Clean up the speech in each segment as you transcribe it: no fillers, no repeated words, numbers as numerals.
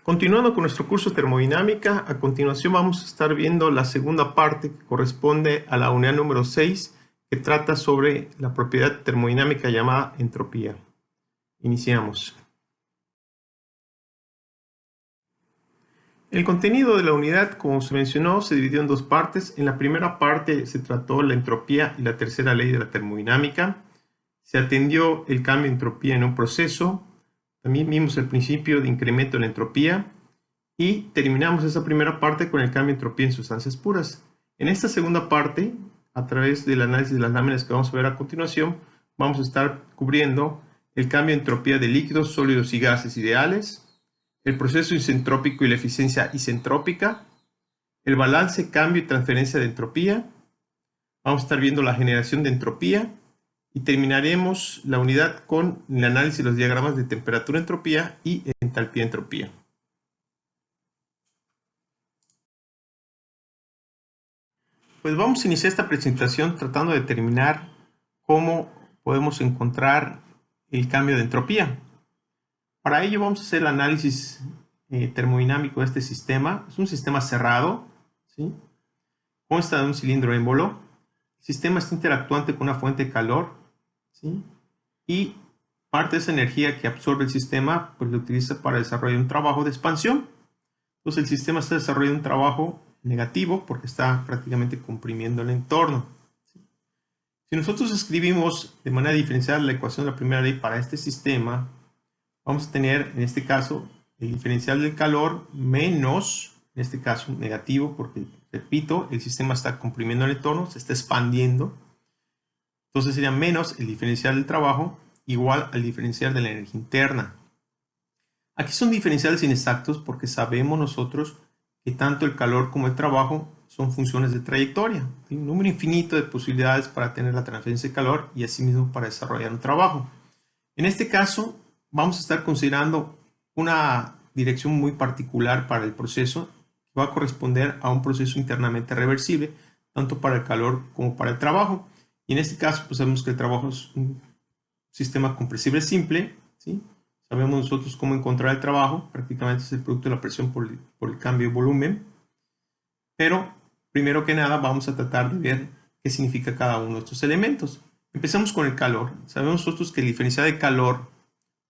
Continuando con nuestro curso de termodinámica, a continuación vamos a estar viendo la segunda parte que corresponde a la unidad número 6, que trata sobre la propiedad termodinámica llamada entropía. Iniciamos. El contenido de la unidad, como se mencionó, se dividió en dos partes. En la primera parte se trató la entropía y la tercera ley de la termodinámica. Se atendió el cambio de entropía en un proceso. También vimos el principio de incremento de la entropía y terminamos esa primera parte con el cambio de entropía en sustancias puras. En esta segunda parte, a través del análisis de las láminas que vamos a ver a continuación, vamos a estar cubriendo el cambio de entropía de líquidos, sólidos y gases ideales, el proceso isentrópico y la eficiencia isentrópica, el balance, cambio y transferencia de entropía. Vamos a estar viendo la generación de entropía y terminaremos la unidad con el análisis de los diagramas de temperatura-entropía y entalpía-entropía. Pues vamos a iniciar esta presentación tratando de determinar cómo podemos encontrar el cambio de entropía. Para ello vamos a hacer el análisis termodinámico de este sistema. Es un sistema cerrado, ¿sí? Consta de un cilindro émbolo. El sistema está interactuante con una fuente de calor, ¿sí? Y parte de esa energía que absorbe el sistema pues lo utiliza para desarrollar un trabajo de expansión. Entonces el sistema está desarrollando un trabajo negativo porque está prácticamente comprimiendo el entorno. Si nosotros escribimos de manera diferencial la ecuación de la primera ley para este sistema, vamos a tener en este caso el diferencial del calor menos, en este caso negativo, porque repito, el sistema está comprimiendo el entorno, se está expandiendo. Entonces sería menos el diferencial del trabajo igual al diferencial de la energía interna. Aquí son diferenciales inexactos porque sabemos nosotros que tanto el calor como el trabajo son funciones de trayectoria. Hay un número infinito de posibilidades para tener la transferencia de calor y asimismo para desarrollar un trabajo. En este caso vamos a estar considerando una dirección muy particular para el proceso que va a corresponder a un proceso internamente reversible, tanto para el calor como para el trabajo. Y en este caso pues sabemos que el trabajo es un sistema compresible simple, ¿sí? Sabemos nosotros cómo encontrar el trabajo, prácticamente es el producto de la presión por el cambio de volumen. Pero primero que nada vamos a tratar de ver qué significa cada uno de estos elementos. Empezamos con el calor. Sabemos nosotros que el diferencial de calor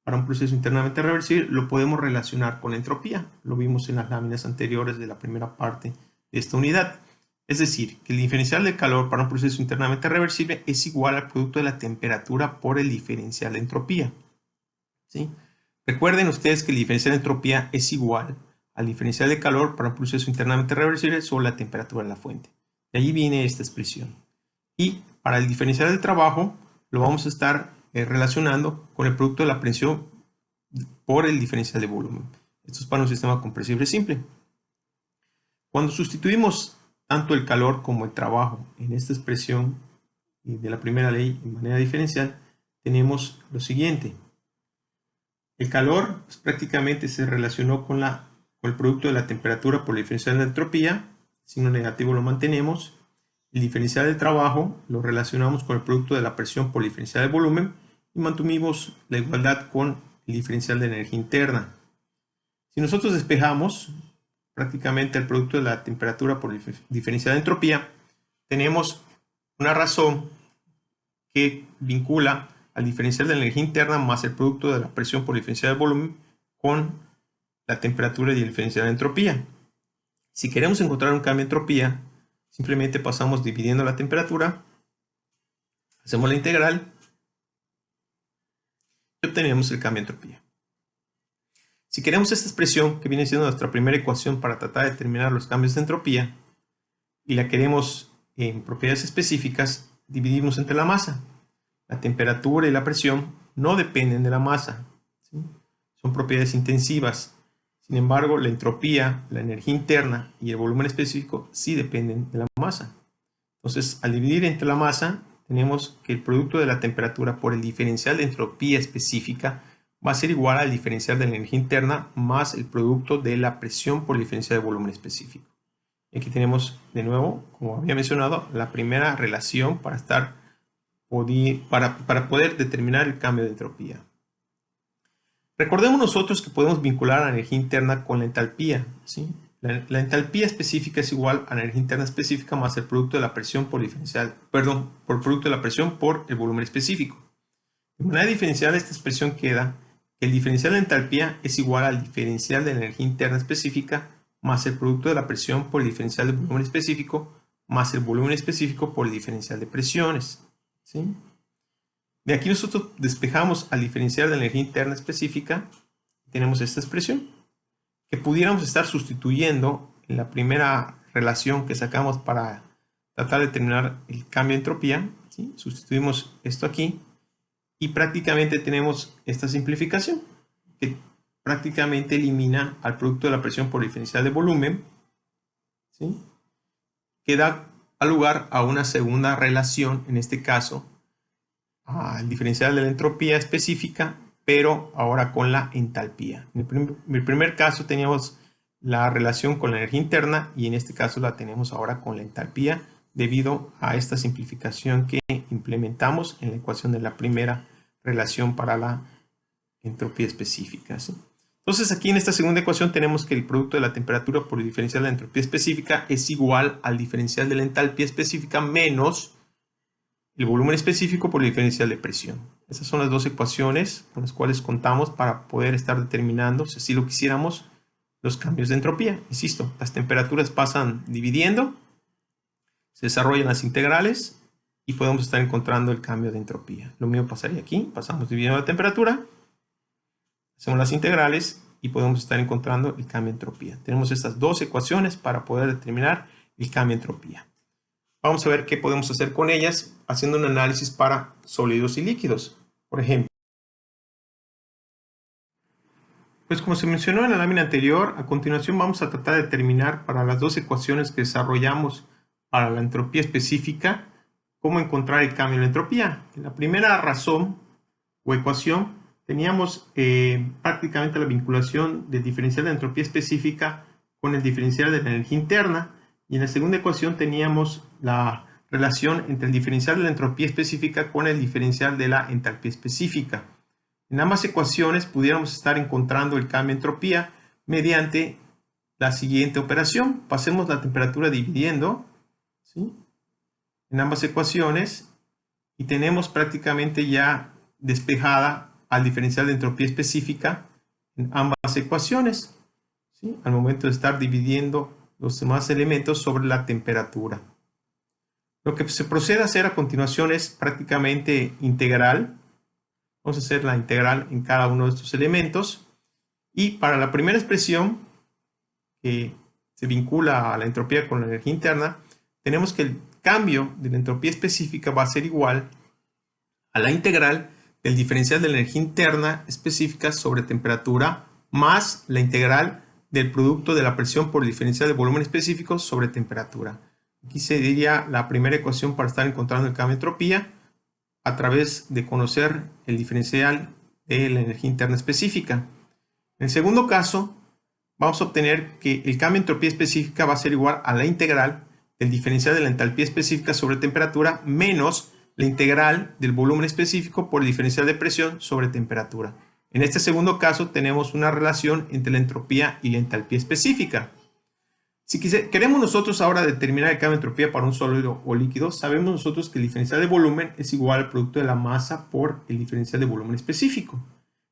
para un proceso internamente reversible lo podemos relacionar con la entropía. Lo vimos en las láminas anteriores de la primera parte de esta unidad. Es decir, que el diferencial de calor para un proceso internamente reversible es igual al producto de la temperatura por el diferencial de entropía, ¿sí? Recuerden ustedes que el diferencial de entropía es igual al diferencial de calor para un proceso internamente reversible sobre la temperatura de la fuente. De allí viene esta expresión. Y para el diferencial del trabajo lo vamos a estar relacionando con el producto de la presión por el diferencial de volumen. Esto es para un sistema compresible simple. Cuando sustituimos tanto el calor como el trabajo en esta expresión de la primera ley en manera diferencial, tenemos lo siguiente. El calor pues, prácticamente se relacionó con el producto de la temperatura por el diferencial de entropía, signo negativo lo mantenemos. El diferencial del trabajo lo relacionamos con el producto de la presión por el diferencial de volumen y mantuvimos la igualdad con el diferencial de energía interna. Si nosotros despejamos prácticamente el producto de la temperatura por el diferencial de entropía, tenemos una razón que vincula al diferencial de la energía interna más el producto de la presión por el diferencial de volumen con la temperatura y el diferencial de entropía. Si queremos encontrar un cambio de entropía, simplemente pasamos dividiendo la temperatura, hacemos la integral y obtenemos el cambio de entropía. Si queremos esta expresión, que viene siendo nuestra primera ecuación para tratar de determinar los cambios de entropía, y la queremos en propiedades específicas, dividimos entre la masa. La temperatura y la presión no dependen de la masa, ¿sí? Son propiedades intensivas. Sin embargo, la entropía, la energía interna y el volumen específico sí dependen de la masa. Entonces, al dividir entre la masa, tenemos que el producto de la temperatura por el diferencial de entropía específica va a ser igual al diferencial de la energía interna más el producto de la presión por el diferencial de volumen específico. Y aquí tenemos de nuevo, como había mencionado, la primera relación para poder determinar el cambio de entropía. Recordemos nosotros que podemos vincular la energía interna con la entalpía, ¿sí? La entalpía específica es igual a la energía interna específica más el producto de la presión por diferencial, perdón, por el producto de la presión por el volumen específico. De manera diferencial, esta expresión queda que el diferencial de entalpía es igual al diferencial de la energía interna específica más el producto de la presión por el diferencial de volumen específico más el volumen específico por el diferencial de presiones, ¿sí? De aquí nosotros despejamos al diferencial de la energía interna específica y tenemos esta expresión que pudiéramos estar sustituyendo en la primera relación que sacamos para tratar de determinar el cambio de entropía, ¿sí? Sustituimos esto aquí y prácticamente tenemos esta simplificación que prácticamente elimina al producto de la presión por diferencial de volumen, ¿sí? Que da lugar a una segunda relación, en este caso al diferencial de la entropía específica, pero ahora con la entalpía. En el primer caso teníamos la relación con la energía interna y en este caso la tenemos ahora con la entalpía debido a esta simplificación que implementamos en la ecuación de la primera relación para la entropía específica, ¿sí? Entonces aquí en esta segunda ecuación tenemos que el producto de la temperatura por el diferencial de la entropía específica es igual al diferencial de la entalpía específica menos el volumen específico por el diferencial de presión. Esas son las dos ecuaciones con las cuales contamos para poder estar determinando, si así lo quisiéramos, los cambios de entropía. Insisto, las temperaturas pasan dividiendo, se desarrollan las integrales y podemos estar encontrando el cambio de entropía. Lo mismo pasaría aquí, pasamos dividiendo la temperatura, hacemos las integrales y podemos estar encontrando el cambio de entropía. Tenemos estas dos ecuaciones para poder determinar el cambio de entropía. Vamos a ver qué podemos hacer con ellas haciendo un análisis para sólidos y líquidos, por ejemplo. Pues como se mencionó en la lámina anterior, a continuación vamos a tratar de determinar para las dos ecuaciones que desarrollamos para la entropía específica, cómo encontrar el cambio en la entropía. En la primera razón o ecuación teníamos prácticamente la vinculación del diferencial de entropía específica con el diferencial de la energía interna. Y en la segunda ecuación teníamos la relación entre el diferencial de la entropía específica con el diferencial de la entalpía específica. En ambas ecuaciones pudiéramos estar encontrando el cambio de entropía mediante la siguiente operación. Pasemos la temperatura dividiendo, ¿sí?, en ambas ecuaciones y tenemos prácticamente ya despejada al diferencial de entropía específica en ambas ecuaciones, ¿sí?, al momento de estar dividiendo los demás elementos sobre la temperatura. Lo que se procede a hacer a continuación es prácticamente integral. Vamos a hacer la integral en cada uno de estos elementos. Y para la primera expresión, que se vincula a la entropía con la energía interna, tenemos que el cambio de la entropía específica va a ser igual a la integral del diferencial de la energía interna específica sobre temperatura más la integral del producto de la presión por el diferencial de volumen específico sobre temperatura. Aquí se diría la primera ecuación para estar encontrando el cambio de entropía a través de conocer el diferencial de la energía interna específica. En el segundo caso, vamos a obtener que el cambio de entropía específica va a ser igual a la integral del diferencial de la entalpía específica sobre temperatura menos la integral del volumen específico por el diferencial de presión sobre temperatura. En este segundo caso tenemos una relación entre la entropía y la entalpía específica. Si queremos nosotros ahora determinar el cambio de entropía para un sólido o líquido, sabemos nosotros que el diferencial de volumen es igual al producto de la masa por el diferencial de volumen específico.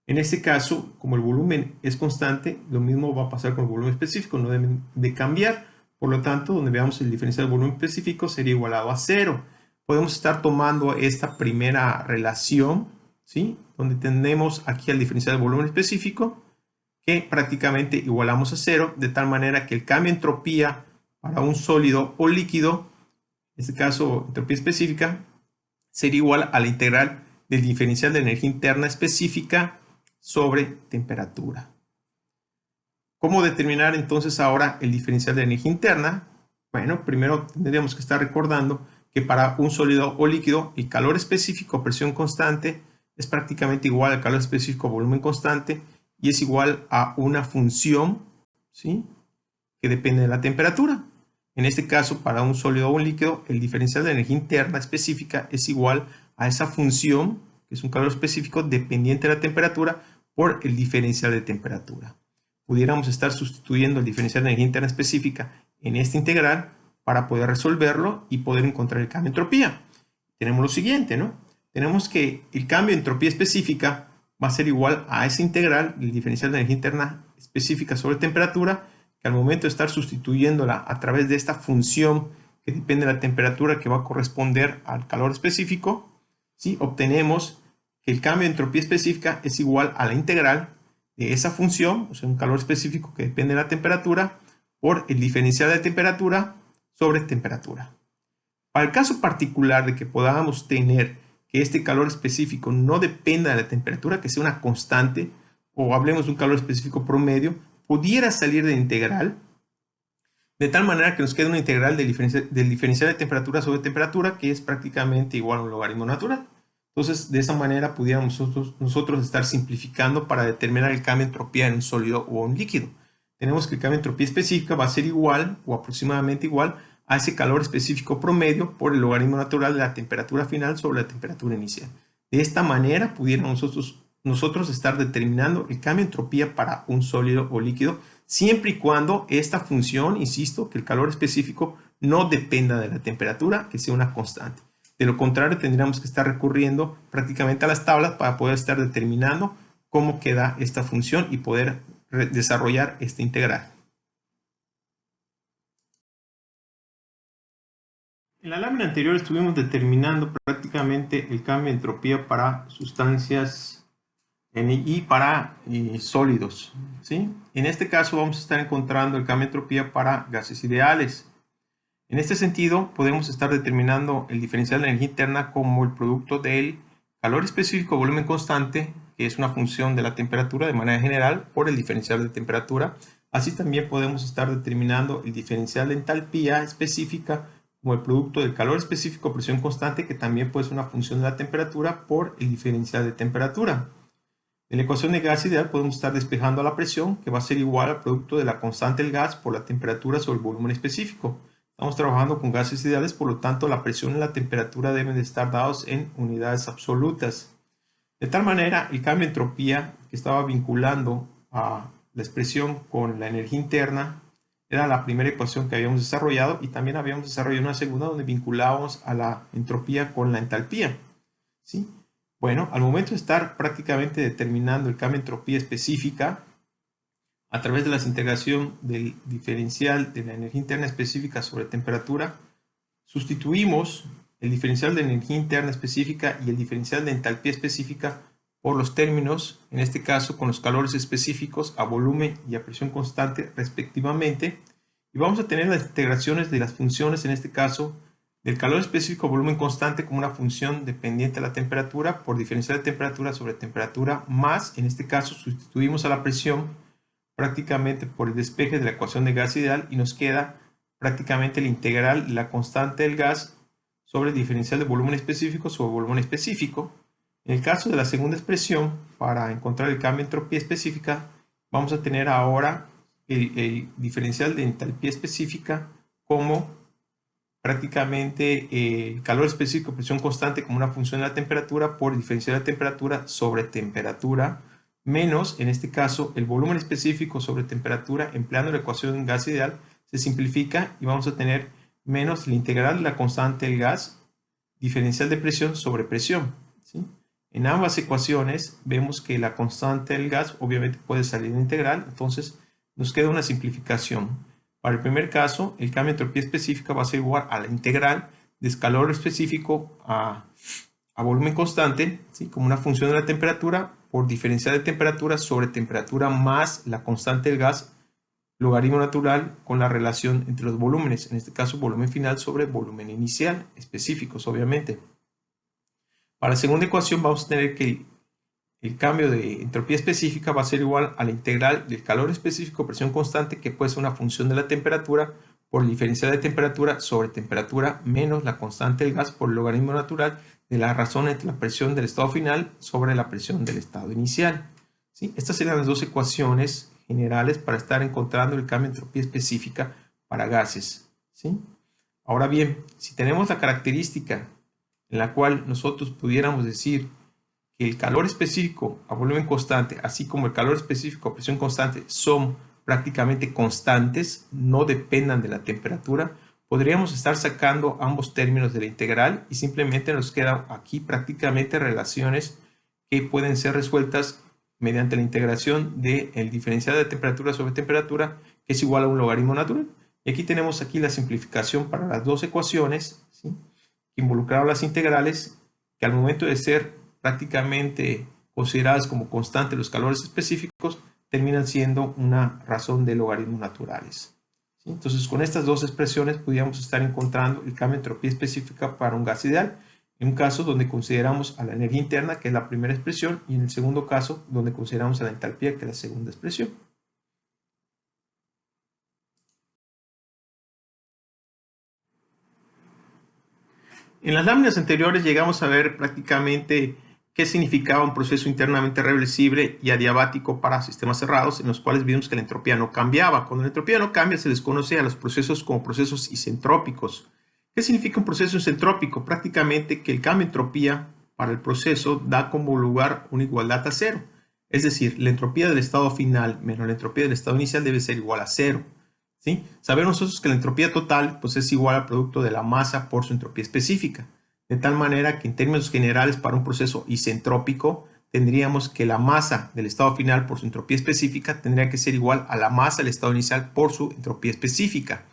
En este caso, como el volumen es constante, lo mismo va a pasar con el volumen específico, no deben de cambiar. Por lo tanto, donde veamos el diferencial de volumen específico sería igualado a 0. Podemos estar tomando esta primera relación, ¿sí?, donde tenemos aquí el diferencial de volumen específico, que prácticamente igualamos a 0, de tal manera que el cambio de entropía para un sólido o líquido, en este caso entropía específica, sería igual a la integral del diferencial de energía interna específica sobre temperatura. ¿Cómo determinar entonces ahora el diferencial de energía interna? Bueno, primero tendríamos que estar recordando que para un sólido o líquido el calor específico a presión constante es prácticamente igual al calor específico a volumen constante y es igual a una función, ¿sí?, que depende de la temperatura. En este caso, para un sólido o un líquido, el diferencial de energía interna específica es igual a esa función, que es un calor específico dependiente de la temperatura, por el diferencial de temperatura. Pudiéramos estar sustituyendo el diferencial de energía interna específica en esta integral para poder resolverlo y poder encontrar el cambio de entropía. Tenemos lo siguiente, ¿no? Tenemos que el cambio de entropía específica va a ser igual a esa integral, el diferencial de energía interna específica sobre temperatura, que al momento de estar sustituyéndola a través de esta función que depende de la temperatura que va a corresponder al calor específico, ¿sí? Obtenemos que el cambio de entropía específica es igual a la integral de esa función, o sea, un calor específico que depende de la temperatura, por el diferencial de temperatura sobre temperatura. Para el caso particular de que podamos tener que este calor específico no dependa de la temperatura, que sea una constante, o hablemos de un calor específico promedio, pudiera salir de integral, de tal manera que nos queda una integral del diferencial de temperatura sobre temperatura, que es prácticamente igual a un logaritmo natural. Entonces, de esa manera pudiéramos nosotros estar simplificando para determinar el cambio de entropía en un sólido o un líquido. Tenemos que el cambio de entropía específica va a ser igual o aproximadamente igual a ese calor específico promedio por el logaritmo natural de la temperatura final sobre la temperatura inicial. De esta manera pudiéramos nosotros estar determinando el cambio de entropía para un sólido o líquido, siempre y cuando esta función, insisto, que el calor específico no dependa de la temperatura, que sea una constante. De lo contrario, tendríamos que estar recurriendo prácticamente a las tablas para poder estar determinando cómo queda esta función y poder desarrollar esta integral. En la lámina anterior estuvimos determinando prácticamente el cambio de entropía para sustancias y para sólidos, ¿sí? En este caso vamos a estar encontrando el cambio de entropía para gases ideales. En este sentido, podemos estar determinando el diferencial de energía interna como el producto del calor específico volumen constante, que es una función de la temperatura de manera general, por el diferencial de temperatura. Así también podemos estar determinando el diferencial de entalpía específica como el producto del calor específico presión constante, que también puede ser una función de la temperatura por el diferencial de temperatura. En la ecuación de gas ideal podemos estar despejando a la presión, que va a ser igual al producto de la constante del gas por la temperatura sobre el volumen específico. Estamos trabajando con gases ideales, por lo tanto la presión y la temperatura deben de estar dados en unidades absolutas. De tal manera, el cambio de entropía que estaba vinculando a la expresión con la energía interna era la primera ecuación que habíamos desarrollado, y también habíamos desarrollado una segunda donde vinculábamos a la entropía con la entalpía, ¿sí? Bueno, al momento de estar prácticamente determinando el cambio de entropía específica a través de la integración del diferencial de la energía interna específica sobre temperatura, sustituimos el diferencial de energía interna específica y el diferencial de entalpía específica por los términos, en este caso con los calores específicos a volumen y a presión constante respectivamente, y vamos a tener las integraciones de las funciones, en este caso del calor específico a volumen constante como una función dependiente de la temperatura por diferencial de temperatura sobre temperatura, más, en este caso sustituimos a la presión prácticamente por el despeje de la ecuación de gas ideal, y nos queda prácticamente la integral de la constante del gas sobre el diferencial de volumen específico sobre volumen específico. En el caso de la segunda expresión, para encontrar el cambio de entropía específica, vamos a tener ahora el diferencial de entalpía específica como prácticamente el calor específico presión constante como una función de la temperatura por el diferencial de temperatura sobre temperatura, menos, en este caso, el volumen específico sobre temperatura. Empleando la ecuación de gas ideal, se simplifica y vamos a tener menos la integral de la constante del gas, diferencial de presión sobre presión, ¿sí? En ambas ecuaciones vemos que la constante del gas obviamente puede salir de integral, entonces nos queda una simplificación. Para el primer caso, el cambio de entropía específica va a ser igual a la integral de calor específico a volumen constante, ¿sí? Como una función de la temperatura por diferencial de temperatura sobre temperatura más la constante del gas, logaritmo natural con la relación entre los volúmenes, en este caso volumen final sobre volumen inicial, específicos obviamente. Para la segunda ecuación vamos a tener que el cambio de entropía específica va a ser igual a la integral del calor específico presión constante, que puede ser una función de la temperatura por el diferencial de temperatura sobre temperatura menos la constante del gas por el logaritmo natural de la razón entre la presión del estado final sobre la presión del estado inicial, ¿sí? Estas serían las dos ecuaciones generales para estar encontrando el cambio de entropía específica para gases, ¿sí? Ahora bien, si tenemos la característica en la cual nosotros pudiéramos decir que el calor específico a volumen constante, así como el calor específico a presión constante, son prácticamente constantes, no dependan de la temperatura, podríamos estar sacando ambos términos de la integral y simplemente nos quedan aquí prácticamente relaciones que pueden ser resueltas mediante la integración del diferencial de temperatura sobre temperatura, que es igual a un logaritmo natural. Y aquí tenemos la simplificación para las dos ecuaciones, ¿sí?, que involucraron las integrales, que al momento de ser prácticamente consideradas como constantes los calores específicos, terminan siendo una razón de logaritmos naturales. ¿Sí? Entonces, con estas dos expresiones podríamos estar encontrando el cambio de entropía específica para un gas ideal, en un caso donde consideramos a la energía interna, que es la primera expresión, y en el segundo caso, donde consideramos a la entalpía, que es la segunda expresión. En las láminas anteriores llegamos a ver prácticamente qué significaba un proceso internamente reversible y adiabático para sistemas cerrados, en los cuales vimos que la entropía no cambiaba. Cuando la entropía no cambia, se les conoce a los procesos como procesos isentrópicos. ¿Qué significa un proceso isentrópico? Prácticamente que el cambio de entropía para el proceso da como lugar una igualdad a cero. Es decir, la entropía del estado final menos la entropía del estado inicial debe ser igual a cero. ¿Sí? Sabemos nosotros que la entropía total pues, es igual al producto de la masa por su entropía específica. De tal manera que en términos generales para un proceso isentrópico tendríamos que la masa del estado final por su entropía específica tendría que ser igual a la masa del estado inicial por su entropía específica.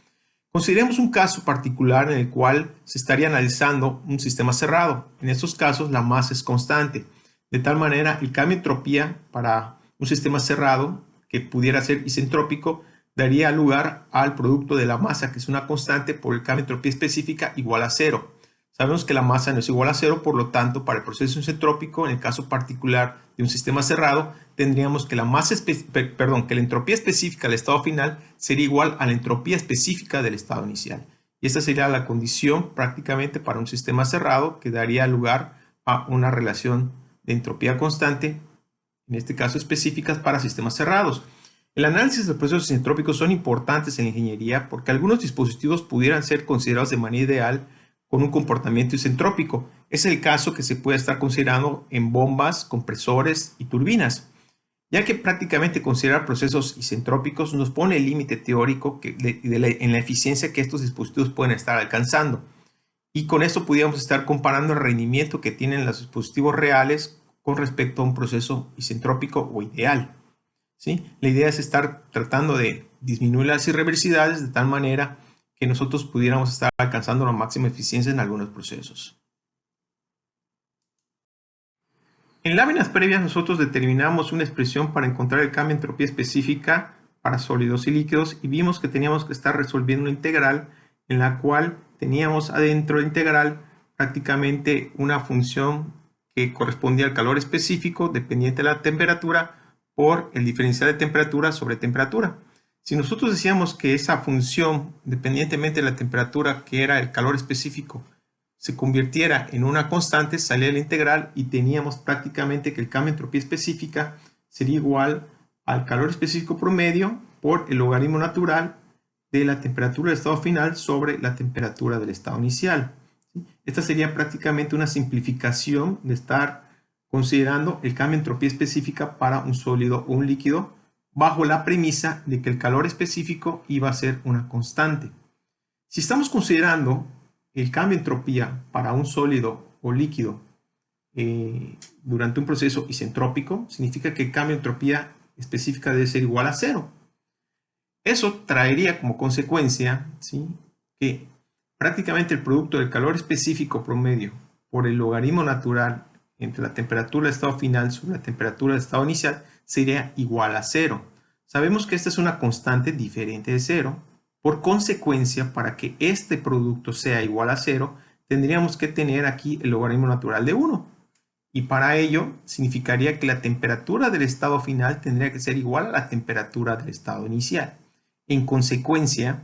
Consideremos un caso particular en el cual se estaría analizando un sistema cerrado. En estos casos la masa es constante. De tal manera el cambio de entropía para un sistema cerrado que pudiera ser isentrópico daría lugar al producto de la masa, que es una constante, por el cambio de entropía específica igual a cero. Sabemos que la masa no es igual a cero, por lo tanto, para el proceso isentrópico, en el caso particular de un sistema cerrado, tendríamos que que la entropía específica del estado final sería igual a la entropía específica del estado inicial. Y esta sería la condición prácticamente para un sistema cerrado que daría lugar a una relación de entropía constante, en este caso específicas para sistemas cerrados. El análisis de procesos isentrópicos son importantes en la ingeniería porque algunos dispositivos pudieran ser considerados de manera ideal con un comportamiento isentrópico. Es el caso que se puede estar considerando en bombas, compresores y turbinas, ya que prácticamente considerar procesos isentrópicos nos pone el límite teórico en la eficiencia que estos dispositivos pueden estar alcanzando. Y con esto pudiéramos estar comparando el rendimiento que tienen los dispositivos reales con respecto a un proceso isentrópico o ideal. ¿Sí? La idea es estar tratando de disminuir las irreversibilidades de tal manera que nosotros pudiéramos estar alcanzando la máxima eficiencia en algunos procesos. En láminas previas nosotros determinamos una expresión para encontrar el cambio de entropía específica para sólidos y líquidos y vimos que teníamos que estar resolviendo una integral en la cual teníamos adentro de la integral prácticamente una función que correspondía al calor específico dependiente de la temperatura por el diferencial de temperatura sobre temperatura. Si nosotros decíamos que esa función, dependientemente de la temperatura, que era el calor específico, se convirtiera en una constante, salía la integral y teníamos prácticamente que el cambio de entropía específica sería igual al calor específico promedio por el logaritmo natural de la temperatura del estado final sobre la temperatura del estado inicial. Esta sería prácticamente una simplificación de estar considerando el cambio de entropía específica para un sólido o un líquido bajo la premisa de que el calor específico iba a ser una constante. Si estamos considerando el cambio de entropía para un sólido o líquido durante un proceso isentrópico, significa que el cambio de entropía específica debe ser igual a cero. Eso traería como consecuencia, ¿sí?, que prácticamente el producto del calor específico promedio por el logaritmo natural entre la temperatura del estado final sobre la temperatura del estado inicial sería igual a cero. Sabemos que esta es una constante diferente de cero. Por consecuencia, para que este producto sea igual a cero, tendríamos que tener aquí el logaritmo natural de 1. Y para ello significaría que la temperatura del estado final tendría que ser igual a la temperatura del estado inicial. En consecuencia,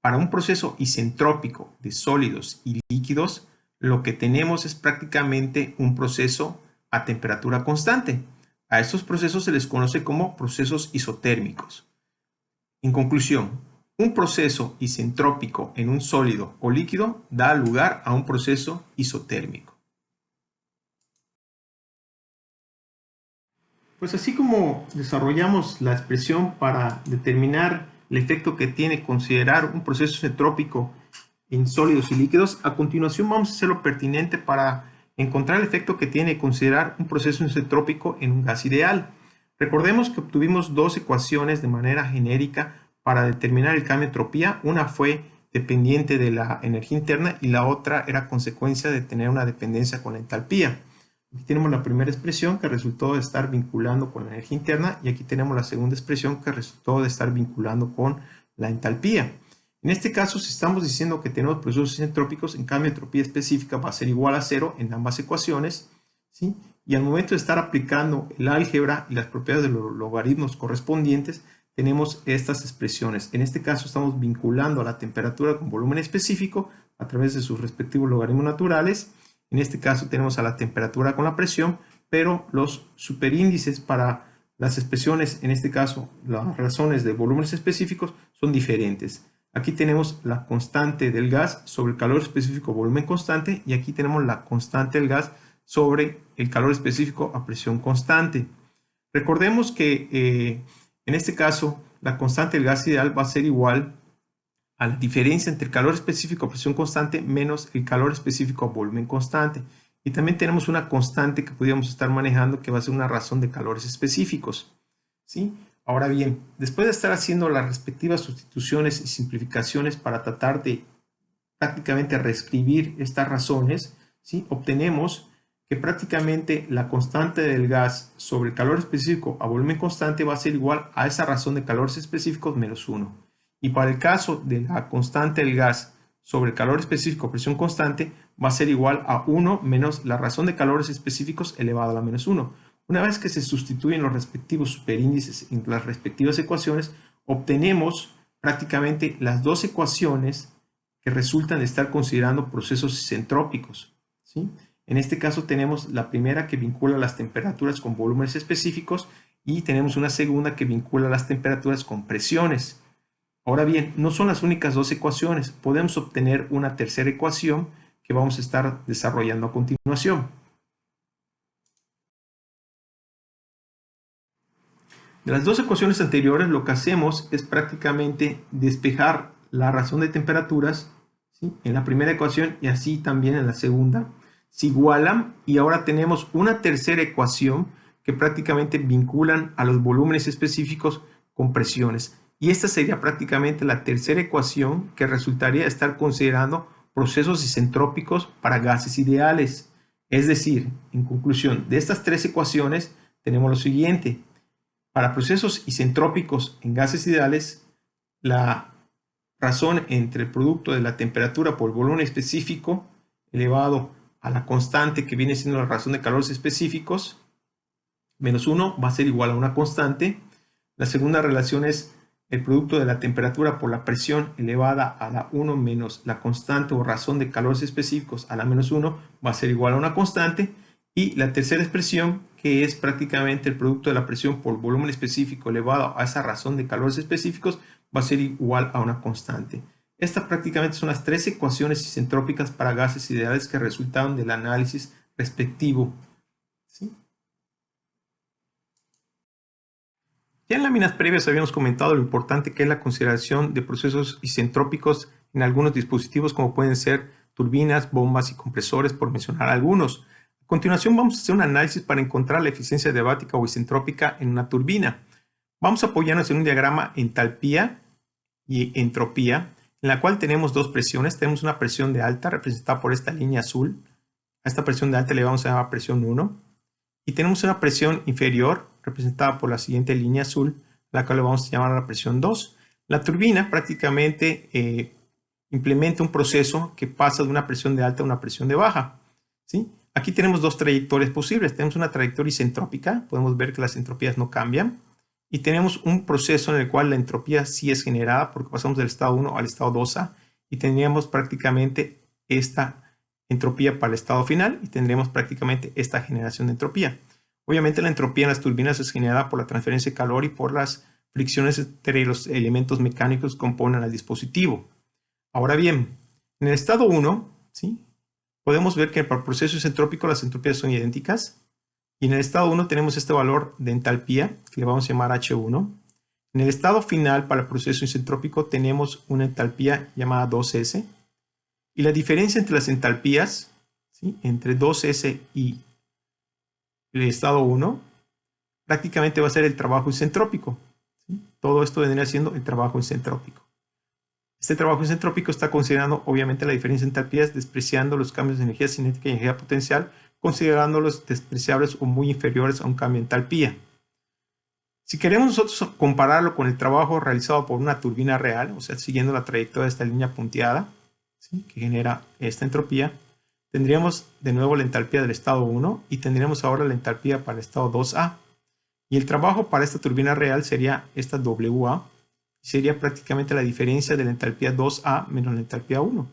para un proceso isentrópico de sólidos y líquidos, lo que tenemos es prácticamente un proceso a temperatura constante. A estos procesos se les conoce como procesos isotérmicos. En conclusión, un proceso isentrópico en un sólido o líquido da lugar a un proceso isotérmico. Pues así como desarrollamos la expresión para determinar el efecto que tiene considerar un proceso isentrópico en sólidos y líquidos, a continuación vamos a hacer lo pertinente para encontrar el efecto que tiene considerar un proceso isentrópico en un gas ideal. Recordemos que obtuvimos dos ecuaciones de manera genérica para determinar el cambio de entropía. Una fue dependiente de la energía interna y la otra era consecuencia de tener una dependencia con la entalpía. Aquí tenemos la primera expresión que resultó de estar vinculando con la energía interna y aquí tenemos la segunda expresión que resultó de estar vinculando con la entalpía. En este caso, si estamos diciendo que tenemos procesos isentrópicos, en cambio, entropía específica va a ser igual a 0 en ambas ecuaciones, ¿sí? Y al momento de estar aplicando el álgebra y las propiedades de los logaritmos correspondientes, tenemos estas expresiones. En este caso, estamos vinculando a la temperatura con volumen específico a través de sus respectivos logaritmos naturales. En este caso, tenemos a la temperatura con la presión, pero los superíndices para las expresiones, en este caso, las razones de volúmenes específicos, son diferentes. Aquí tenemos la constante del gas sobre el calor específico volumen constante y aquí tenemos la constante del gas sobre el calor específico a presión constante. Recordemos que en este caso la constante del gas ideal va a ser igual a la diferencia entre el calor específico a presión constante menos el calor específico a volumen constante. Y también tenemos una constante que podríamos estar manejando que va a ser una razón de calores específicos, ¿sí? Ahora bien, después de estar haciendo las respectivas sustituciones y simplificaciones para tratar de prácticamente reescribir estas razones, ¿sí? Obtenemos que prácticamente la constante del gas sobre el calor específico a volumen constante va a ser igual a esa razón de calores específicos menos 1. Y para el caso de la constante del gas sobre el calor específico a presión constante va a ser igual a 1 menos la razón de calores específicos elevado a la menos 1. Una vez que se sustituyen los respectivos superíndices en las respectivas ecuaciones, obtenemos prácticamente las dos ecuaciones que resultan de estar considerando procesos isentrópicos, ¿sí? En este caso tenemos la primera que vincula las temperaturas con volúmenes específicos y tenemos una segunda que vincula las temperaturas con presiones. Ahora bien, no son las únicas dos ecuaciones, podemos obtener una tercera ecuación que vamos a estar desarrollando a continuación. De las dos ecuaciones anteriores, lo que hacemos es prácticamente despejar la razón de temperaturas, ¿sí?, en la primera ecuación y así también en la segunda. Se igualan y ahora tenemos una tercera ecuación que prácticamente vinculan a los volúmenes específicos con presiones. Y esta sería prácticamente la tercera ecuación que resultaría estar considerando procesos isentrópicos para gases ideales. Es decir, en conclusión, de estas tres ecuaciones tenemos lo siguiente. Para procesos isentrópicos en gases ideales, la razón entre el producto de la temperatura por volumen específico elevado a la constante que viene siendo la razón de calores específicos, menos 1, va a ser igual a una constante. La segunda relación es el producto de la temperatura por la presión elevada a la 1 menos la constante o razón de calores específicos a la menos 1 va a ser igual a una constante. Y la tercera expresión, que es prácticamente el producto de la presión por volumen específico elevado a esa razón de calores específicos, va a ser igual a una constante. Estas prácticamente son las tres ecuaciones isentrópicas para gases ideales que resultaron del análisis respectivo, ¿sí? Ya en láminas previas habíamos comentado lo importante que es la consideración de procesos isentrópicos en algunos dispositivos como pueden ser turbinas, bombas y compresores, por mencionar algunos. A continuación vamos a hacer un análisis para encontrar la eficiencia adiabática o isentrópica en una turbina. Vamos a apoyarnos en un diagrama entalpía y entropía, en la cual tenemos dos presiones. Tenemos una presión de alta representada por esta línea azul. A esta presión de alta le vamos a llamar presión 1. Y tenemos una presión inferior representada por la siguiente línea azul, la cual le vamos a llamar la presión 2. La turbina prácticamente implementa un proceso que pasa de una presión de alta a una presión de baja, ¿sí? Aquí tenemos dos trayectorias posibles. Tenemos una trayectoria isentrópica, podemos ver que las entropías no cambian. Y tenemos un proceso en el cual la entropía sí es generada porque pasamos del estado 1 al estado 2A y tendríamos prácticamente esta entropía para el estado final y tendremos prácticamente esta generación de entropía. Obviamente la entropía en las turbinas es generada por la transferencia de calor y por las fricciones entre los elementos mecánicos que componen al dispositivo. Ahora bien, en el estado 1, ¿sí?, podemos ver que para el proceso isentrópico las entropías son idénticas. Y en el estado 1 tenemos este valor de entalpía, que le vamos a llamar H1. En el estado final, para el proceso isentrópico, tenemos una entalpía llamada 2S. Y la diferencia entre las entalpías, ¿sí?, entre 2S y el estado 1, prácticamente va a ser el trabajo isentrópico, ¿sí? Todo esto vendría siendo el trabajo isentrópico. Este trabajo isentrópico está considerando obviamente la diferencia de entalpías, despreciando los cambios de energía cinética y energía potencial, considerándolos despreciables o muy inferiores a un cambio de entalpía. Si queremos nosotros compararlo con el trabajo realizado por una turbina real, o sea, siguiendo la trayectoria de esta línea punteada, ¿sí?, que genera esta entropía, tendríamos de nuevo la entalpía del estado 1 y tendríamos ahora la entalpía para el estado 2A. Y el trabajo para esta turbina real sería esta WA, y sería prácticamente la diferencia de la entalpía 2A menos la entalpía 1.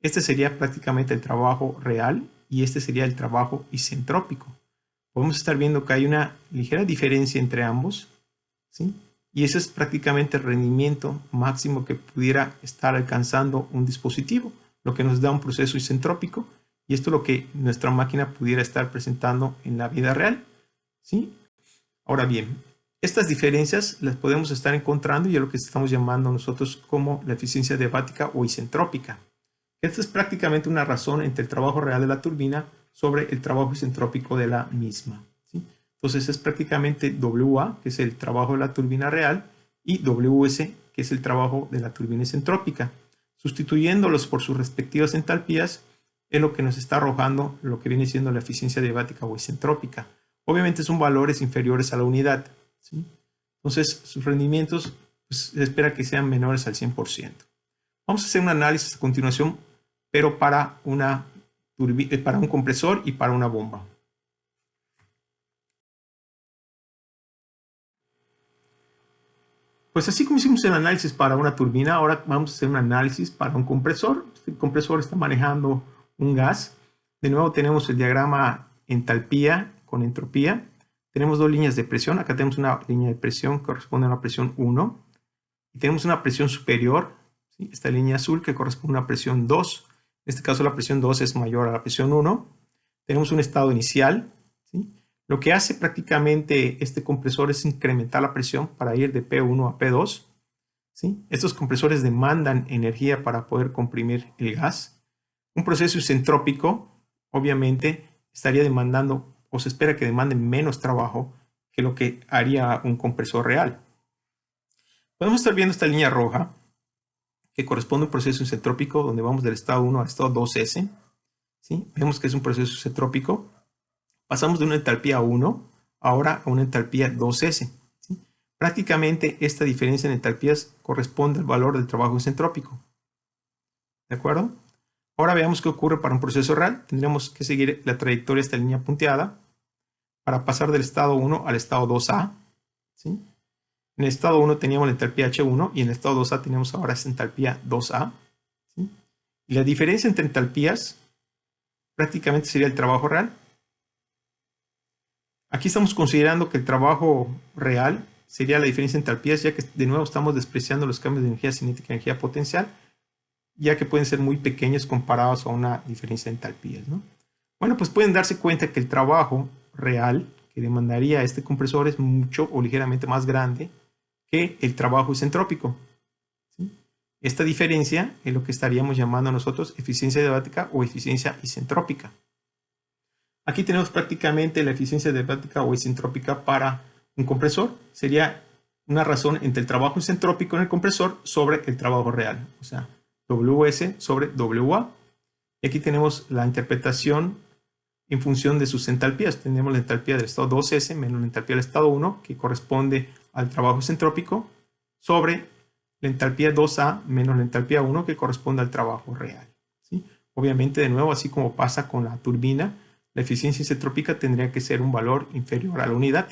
Este sería prácticamente el trabajo real y este sería el trabajo isentrópico. Podemos estar viendo que hay una ligera diferencia entre ambos, ¿sí? Y ese es prácticamente el rendimiento máximo que pudiera estar alcanzando un dispositivo, lo que nos da un proceso isentrópico, y esto es lo que nuestra máquina pudiera estar presentando en la vida real, ¿sí? Ahora bien, estas diferencias las podemos estar encontrando y es lo que estamos llamando nosotros como la eficiencia adiabática o isentrópica. Esta es prácticamente una razón entre el trabajo real de la turbina sobre el trabajo isentrópico de la misma, ¿sí? Entonces es prácticamente WA, que es el trabajo de la turbina real, y WS, que es el trabajo de la turbina isentrópica. Sustituyéndolos por sus respectivas entalpías es lo que nos está arrojando lo que viene siendo la eficiencia adiabática o isentrópica. Obviamente son valores inferiores a la unidad, ¿sí? Entonces sus rendimientos pues, se espera que sean menores al 100%. Vamos a hacer un análisis a continuación, pero para un compresor y para una bomba. Pues así como hicimos el análisis para una turbina, ahora vamos a hacer un análisis para un compresor. Este compresor está manejando un gas. De nuevo tenemos el diagrama entalpía con entropía. Tenemos dos líneas de presión. Acá tenemos una línea de presión que corresponde a una presión 1. Y tenemos una presión superior, ¿sí?, esta línea azul que corresponde a una presión 2. En este caso la presión 2 es mayor a la presión 1. Tenemos un estado inicial, ¿sí? Lo que hace prácticamente este compresor es incrementar la presión para ir de P1 a P2, ¿sí? Estos compresores demandan energía para poder comprimir el gas. Un proceso isentrópico, obviamente, estaría demandando, o se espera que demande menos trabajo que lo que haría un compresor real. Podemos estar viendo esta línea roja, que corresponde a un proceso isentrópico donde vamos del estado 1 al estado 2S. ¿Sí? Vemos que es un proceso isentrópico. Pasamos de una entalpía 1 ahora a una entalpía 2S. ¿Sí? Prácticamente esta diferencia en entalpías corresponde al valor del trabajo isentrópico. ¿De acuerdo? Ahora veamos qué ocurre para un proceso real. Tendremos que seguir la trayectoria de esta línea punteada para pasar del estado 1 al estado 2A. ¿Sí? En el estado 1 teníamos la entalpía H1 y en el estado 2A tenemos ahora esta entalpía 2A. ¿Sí? Y la diferencia entre entalpías prácticamente sería el trabajo real. Aquí estamos considerando que el trabajo real sería la diferencia entre entalpías, ya que de nuevo estamos despreciando los cambios de energía cinética y energía potencial, ya que pueden ser muy pequeños comparados a una diferencia de entalpías, ¿no? Bueno, pues pueden darse cuenta que el trabajo real que demandaría este compresor es mucho o ligeramente más grande que el trabajo isentrópico, ¿sí? Esta diferencia es lo que estaríamos llamando nosotros eficiencia adiabática o eficiencia isentrópica. Aquí tenemos prácticamente la eficiencia adiabática o isentrópica para un compresor. Sería una razón entre el trabajo isentrópico en el compresor sobre el trabajo real, o sea, WS sobre WA. Y aquí tenemos la interpretación en función de sus entalpías. Tenemos la entalpía del estado 2S menos la entalpía del estado 1, que corresponde al trabajo isentrópico, sobre la entalpía 2A menos la entalpía 1, que corresponde al trabajo real, ¿sí? Obviamente, de nuevo, así como pasa con la turbina, la eficiencia isentrópica tendría que ser un valor inferior a la unidad.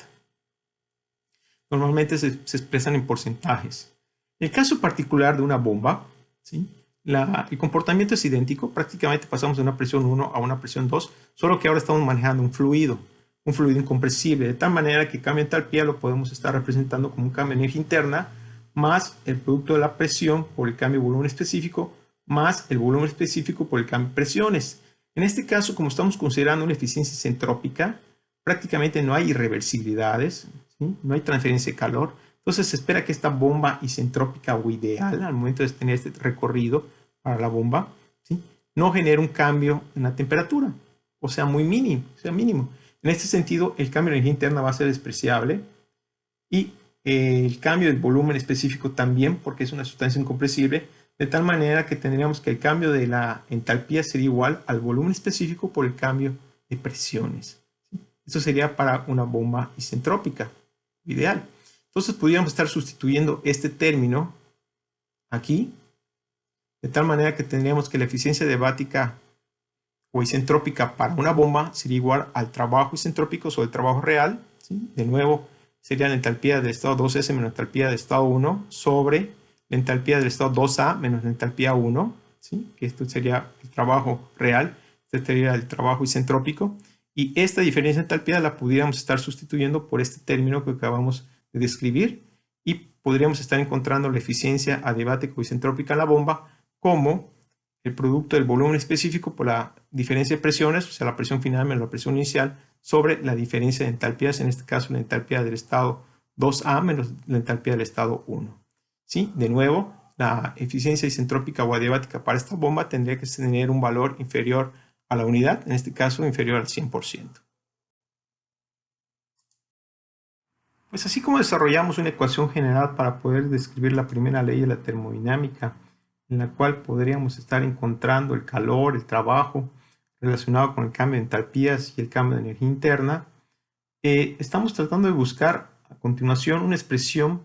Normalmente se expresan en porcentajes. En el caso particular de una bomba, ¿sí?, el comportamiento es idéntico. Prácticamente pasamos de una presión 1 a una presión 2, solo que ahora estamos manejando un fluido incompresible, de tal manera que el cambio de entalpía lo podemos estar representando como un cambio de energía interna más el producto de la presión por el cambio de volumen específico más el volumen específico por el cambio de presiones. En este caso, como estamos considerando una eficiencia isentrópica, prácticamente no hay irreversibilidades, ¿sí? No hay transferencia de calor. Entonces se espera que esta bomba isentrópica o ideal, al momento de tener este recorrido para la bomba, ¿sí?, no genere un cambio en la temperatura, o sea, muy mínimo, mínimo. En este sentido, el cambio de energía interna va a ser despreciable y el cambio del volumen específico también, porque es una sustancia incompresible, de tal manera que tendríamos que el cambio de la entalpía sería igual al volumen específico por el cambio de presiones. Eso sería para una bomba isentrópica ideal. Entonces podríamos estar sustituyendo este término aquí, de tal manera que tendríamos que la eficiencia adiabática o isentrópica para una bomba sería igual al trabajo isentrópico sobre el trabajo real, ¿sí? De nuevo, sería la entalpía del estado 2S menos la entalpía del estado 1 sobre la entalpía del estado 2A menos la entalpía 1, ¿sí?, que esto sería el trabajo real, este sería el trabajo isentrópico, y esta diferencia de entalpía la pudiéramos estar sustituyendo por este término que acabamos de describir y podríamos estar encontrando la eficiencia adiabática o isentrópica en la bomba como el producto del volumen específico por la diferencia de presiones, o sea, la presión final menos la presión inicial, sobre la diferencia de entalpías, en este caso la entalpía del estado 2A menos la entalpía del estado 1. ¿Sí? De nuevo, la eficiencia isentrópica o adiabática para esta bomba tendría que tener un valor inferior a la unidad, en este caso inferior al 100%. Pues así como desarrollamos una ecuación general para poder describir la primera ley de la termodinámica, en la cual podríamos estar encontrando el calor, el trabajo relacionado con el cambio de entalpías y el cambio de energía interna, estamos tratando de buscar a continuación una expresión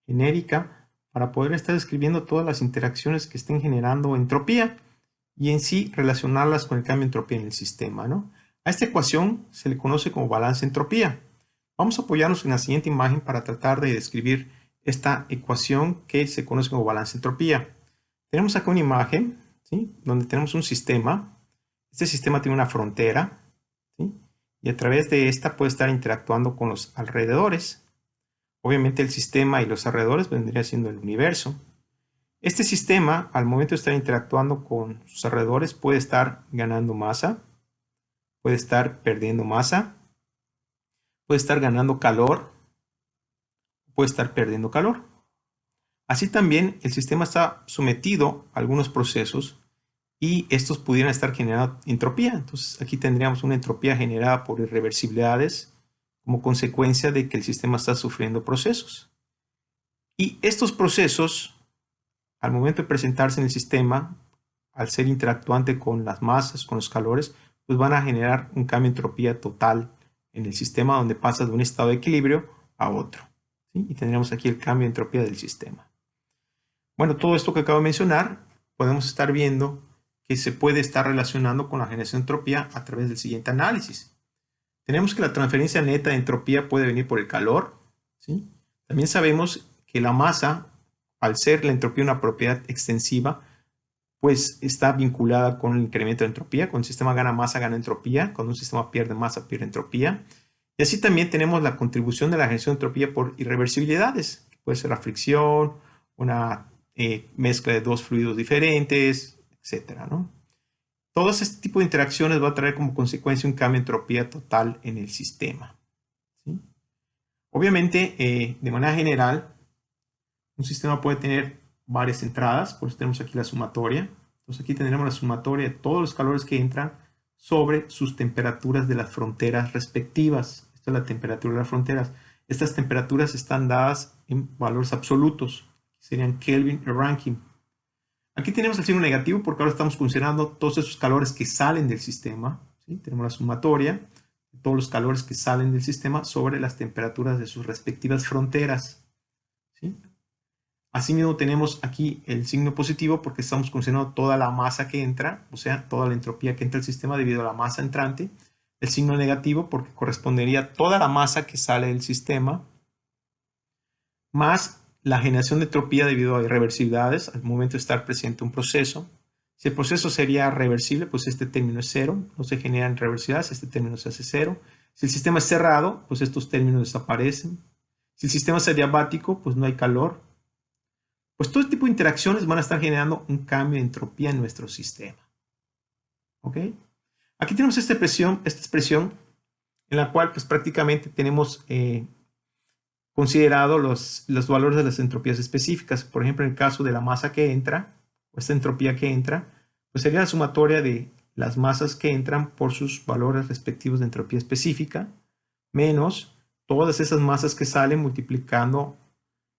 genérica para poder estar describiendo todas las interacciones que estén generando entropía y en sí relacionarlas con el cambio de entropía en el sistema, ¿no? A esta ecuación se le conoce como balance entropía. Vamos a apoyarnos en la siguiente imagen para tratar de describir esta ecuación que se conoce como balance entropía. Tenemos acá una imagen, ¿sí?, donde tenemos un sistema. Este sistema tiene una frontera, ¿sí?, y a través de esta puede estar interactuando con los alrededores. Obviamente el sistema y los alrededores vendría siendo el universo. Este sistema, al momento de estar interactuando con sus alrededores, puede estar ganando masa, puede estar perdiendo masa, puede estar ganando calor, puede estar perdiendo calor. Así también el sistema está sometido a algunos procesos y estos pudieran estar generando entropía. Entonces aquí tendríamos una entropía generada por irreversibilidades como consecuencia de que el sistema está sufriendo procesos. Y estos procesos, al momento de presentarse en el sistema, al ser interactuante con las masas, con los calores, pues van a generar un cambio de entropía total en el sistema, donde pasa de un estado de equilibrio a otro, ¿sí? Y tendremos aquí el cambio de entropía del sistema. Bueno, todo esto que acabo de mencionar, podemos estar viendo que se puede estar relacionando con la generación de entropía a través del siguiente análisis. Tenemos que la transferencia neta de entropía puede venir por el calor, ¿sí? También sabemos que la masa, al ser la entropía una propiedad extensiva, pues está vinculada con el incremento de entropía. Cuando el sistema gana masa, gana entropía. Cuando un sistema pierde masa, pierde entropía. Y así también tenemos la contribución de la generación de entropía por irreversibilidades, que puede ser la fricción, una mezcla de dos fluidos diferentes, etcétera, ¿no? Todo este tipo de interacciones va a traer como consecuencia un cambio de entropía total en el sistema, ¿sí? Obviamente, de manera general, un sistema puede tener varias entradas, por eso tenemos aquí la sumatoria. Entonces aquí tendremos la sumatoria de todos los calores que entran sobre sus temperaturas de las fronteras respectivas. Esta es la temperatura de las fronteras. Estas temperaturas están dadas en valores absolutos, que serían Kelvin y Rankine. Aquí tenemos el signo negativo porque ahora estamos considerando todos esos calores que salen del sistema, ¿sí? Tenemos la sumatoria de todos los calores que salen del sistema sobre las temperaturas de sus respectivas fronteras, ¿sí? Asimismo tenemos aquí el signo positivo porque estamos considerando toda la masa que entra, o sea, toda la entropía que entra al sistema debido a la masa entrante. El signo negativo porque correspondería a toda la masa que sale del sistema, más la generación de entropía debido a irreversibilidades al momento de estar presente un proceso. Si el proceso sería reversible, pues este término es cero, no se generan reversibilidades, este término se hace cero. Si el sistema es cerrado, pues estos términos desaparecen. Si el sistema es adiabático, pues no hay calor. Pues todo este tipo de interacciones van a estar generando un cambio de entropía en nuestro sistema. ¿Ok? Aquí tenemos esta expresión en la cual pues prácticamente tenemos considerado los valores de las entropías específicas. Por ejemplo, en el caso de la masa que entra, o esta entropía que entra, pues sería la sumatoria de las masas que entran por sus valores respectivos de entropía específica, menos todas esas masas que salen multiplicando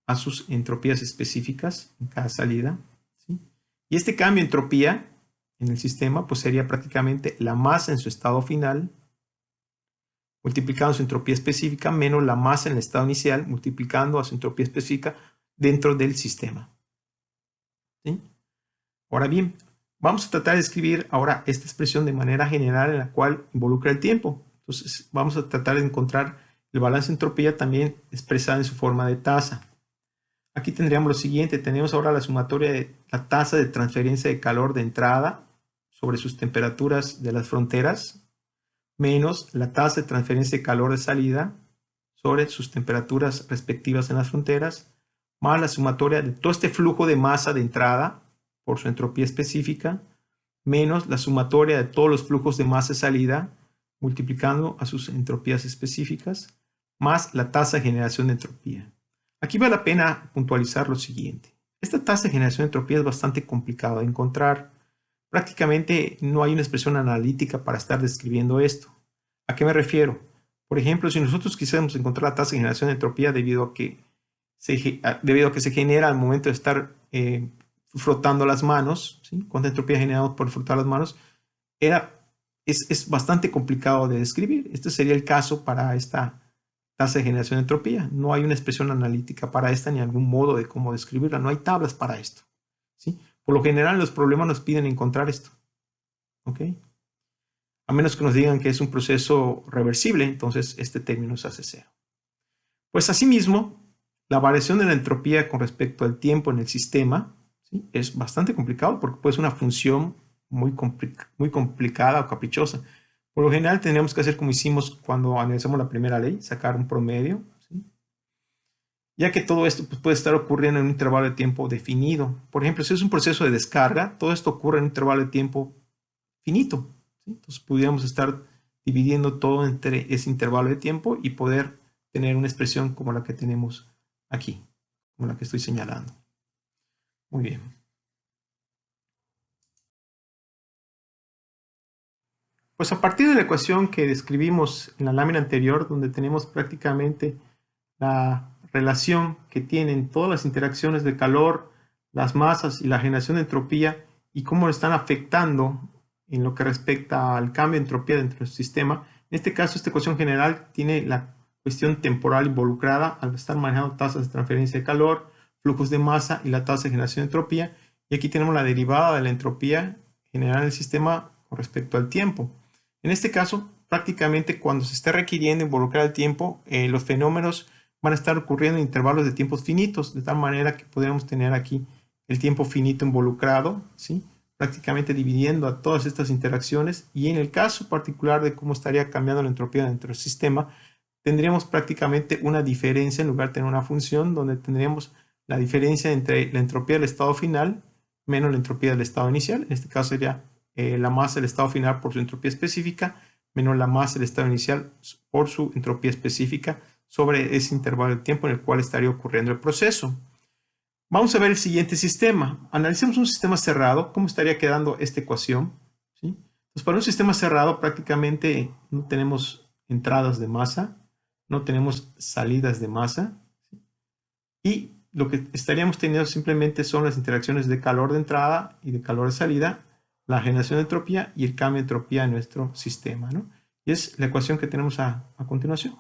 a sus entropías específicas en cada salida, ¿sí? Y este cambio de entropía en el sistema pues sería prácticamente la masa en su estado final multiplicando su entropía específica menos la masa en el estado inicial multiplicando a su entropía específica dentro del sistema, ¿sí? Ahora bien, vamos a tratar de escribir ahora esta expresión de manera general en la cual involucra el tiempo. Entonces vamos a tratar de encontrar el balance de entropía también expresado en su forma de tasa. Aquí tendríamos lo siguiente, tenemos ahora la sumatoria de la tasa de transferencia de calor de entrada sobre sus temperaturas de las fronteras, menos la tasa de transferencia de calor de salida sobre sus temperaturas respectivas en las fronteras, más la sumatoria de todo este flujo de masa de entrada por su entropía específica, menos la sumatoria de todos los flujos de masa de salida, multiplicando a sus entropías específicas, más la tasa de generación de entropía. Aquí vale la pena puntualizar lo siguiente. Esta tasa de generación de entropía es bastante complicada de encontrar. Prácticamente no hay una expresión analítica para estar describiendo esto. ¿A qué me refiero? Por ejemplo, si nosotros quisiéramos encontrar la tasa de generación de entropía debido a que se genera al momento de estar frotando las manos, ¿sí? Cuánta entropía generamos por frotar las manos, es bastante complicado de describir. Este sería el caso para esta tasa de generación de entropía. No hay una expresión analítica para esta ni algún modo de cómo describirla. No hay tablas para esto, ¿sí? Por lo general, los problemas nos piden encontrar esto, ¿ok? A menos que nos digan que es un proceso reversible, entonces este término se hace cero. Pues asimismo, la variación de la entropía con respecto al tiempo en el sistema, ¿sí? Es bastante complicado porque puede ser una función muy complicada o caprichosa. Por lo general tendríamos que hacer como hicimos cuando analizamos la primera ley, sacar un promedio, ¿sí? Ya que todo esto pues, puede estar ocurriendo en un intervalo de tiempo definido. Por ejemplo, si es un proceso de descarga, todo esto ocurre en un intervalo de tiempo finito, ¿sí? Entonces pudiéramos estar dividiendo todo entre ese intervalo de tiempo y poder tener una expresión como la que tenemos aquí, como la que estoy señalando. Muy bien. Pues a partir de la ecuación que describimos en la lámina anterior, donde tenemos prácticamente la relación que tienen todas las interacciones de calor, las masas y la generación de entropía y cómo están afectando en lo que respecta al cambio de entropía dentro del sistema. En este caso, esta ecuación general tiene la cuestión temporal involucrada al estar manejando tasas de transferencia de calor, flujos de masa y la tasa de generación de entropía. Y aquí tenemos la derivada de la entropía general del sistema con respecto al tiempo. En este caso, prácticamente cuando se esté requiriendo involucrar el tiempo, los fenómenos van a estar ocurriendo en intervalos de tiempos finitos, de tal manera que podríamos tener aquí el tiempo finito involucrado, ¿sí? Prácticamente dividiendo a todas estas interacciones, y en el caso particular de cómo estaría cambiando la entropía dentro del sistema, tendríamos prácticamente una diferencia en lugar de tener una función donde tendríamos la diferencia entre la entropía del estado final menos la entropía del estado inicial. En este caso sería la masa del estado final por su entropía específica menos la masa del estado inicial por su entropía específica sobre ese intervalo de tiempo en el cual estaría ocurriendo el proceso. Vamos a ver el siguiente sistema. Analicemos un sistema cerrado. ¿Cómo estaría quedando esta ecuación? ¿Sí? Pues para un sistema cerrado prácticamente no tenemos entradas de masa, no tenemos salidas de masa, ¿sí? Y lo que estaríamos teniendo simplemente son las interacciones de calor de entrada y de calor de salida, la generación de entropía y el cambio de entropía en nuestro sistema, ¿no? Y es la ecuación que tenemos a continuación.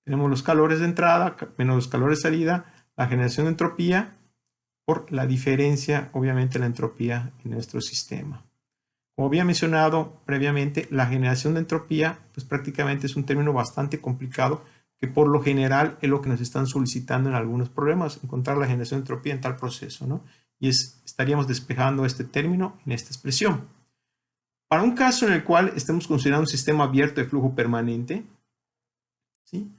Tenemos los calores de entrada menos los calores de salida, la generación de entropía por la diferencia, obviamente, la entropía en nuestro sistema. Como había mencionado previamente, la generación de entropía, pues prácticamente es un término bastante complicado que por lo general es lo que nos están solicitando en algunos problemas, encontrar la generación de entropía en tal proceso, ¿no? Y estaríamos despejando este término en esta expresión. Para un caso en el cual estemos considerando un sistema abierto de flujo permanente, ¿sí?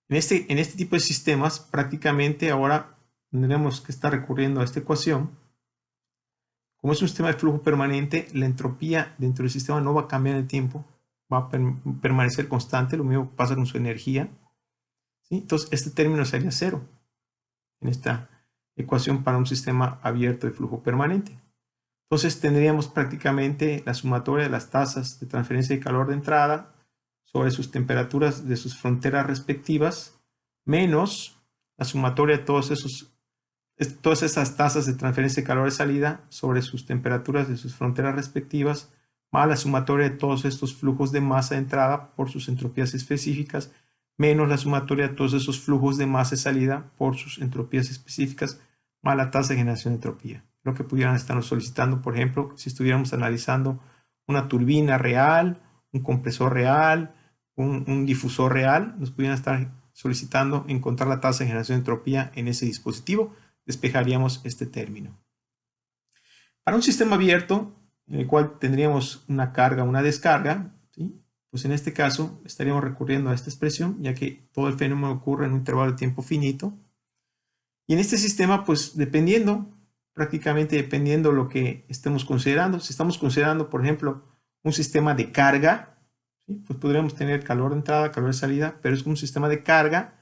En este tipo de sistemas, prácticamente ahora tendremos que estar recurriendo a esta ecuación. Como es un sistema de flujo permanente, la entropía dentro del sistema no va a cambiar en el tiempo, va a permanecer constante, lo mismo pasa con su energía, ¿sí? Entonces este término sería cero en esta ecuación para un sistema abierto de flujo permanente. Entonces tendríamos prácticamente la sumatoria de las tasas de transferencia de calor de entrada sobre sus temperaturas de sus fronteras respectivas, menos la sumatoria de todas esas tasas de transferencia de calor de salida sobre sus temperaturas de sus fronteras respectivas, más la sumatoria de todos estos flujos de masa de entrada por sus entropías específicas, menos la sumatoria de todos esos flujos de masa de salida por sus entropías específicas, más la tasa de generación de entropía. Lo que pudieran estarnos solicitando, por ejemplo, si estuviéramos analizando una turbina real, un compresor real, un difusor real, nos pudieran estar solicitando encontrar la tasa de generación de entropía en ese dispositivo. Despejaríamos este término. Para un sistema abierto, en el cual tendríamos una carga, una descarga, ¿sí? Pues en este caso estaríamos recurriendo a esta expresión, ya que todo el fenómeno ocurre en un intervalo de tiempo finito. Y en este sistema, pues prácticamente dependiendo lo que estemos considerando, si estamos considerando, por ejemplo, un sistema de carga, ¿sí? Pues podríamos tener calor de entrada, calor de salida, pero es un sistema de carga.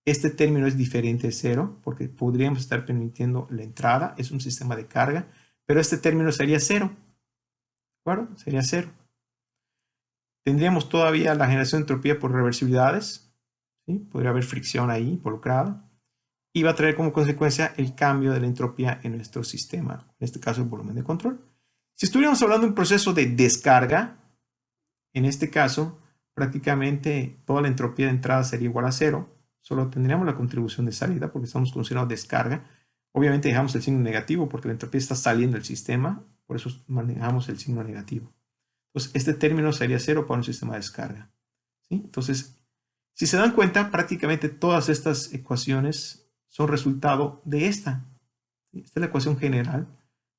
Este término es diferente de cero, porque podríamos estar permitiendo la entrada, es un sistema de carga, pero este término sería cero, ¿de acuerdo? Sería cero. Tendríamos todavía la generación de entropía por reversibilidades, ¿sí? Podría haber fricción ahí involucrada, y va a traer como consecuencia el cambio de la entropía en nuestro sistema, en este caso el volumen de control. Si estuviéramos hablando de un proceso de descarga, en este caso, prácticamente toda la entropía de entrada sería igual a cero, solo tendríamos la contribución de salida porque estamos considerando descarga. Obviamente dejamos el signo negativo porque la entropía está saliendo del sistema, por eso manejamos el signo negativo. Entonces, este término sería cero para un sistema de descarga, ¿sí? Entonces, si se dan cuenta, prácticamente todas estas ecuaciones son resultado de esta. Esta es la ecuación general,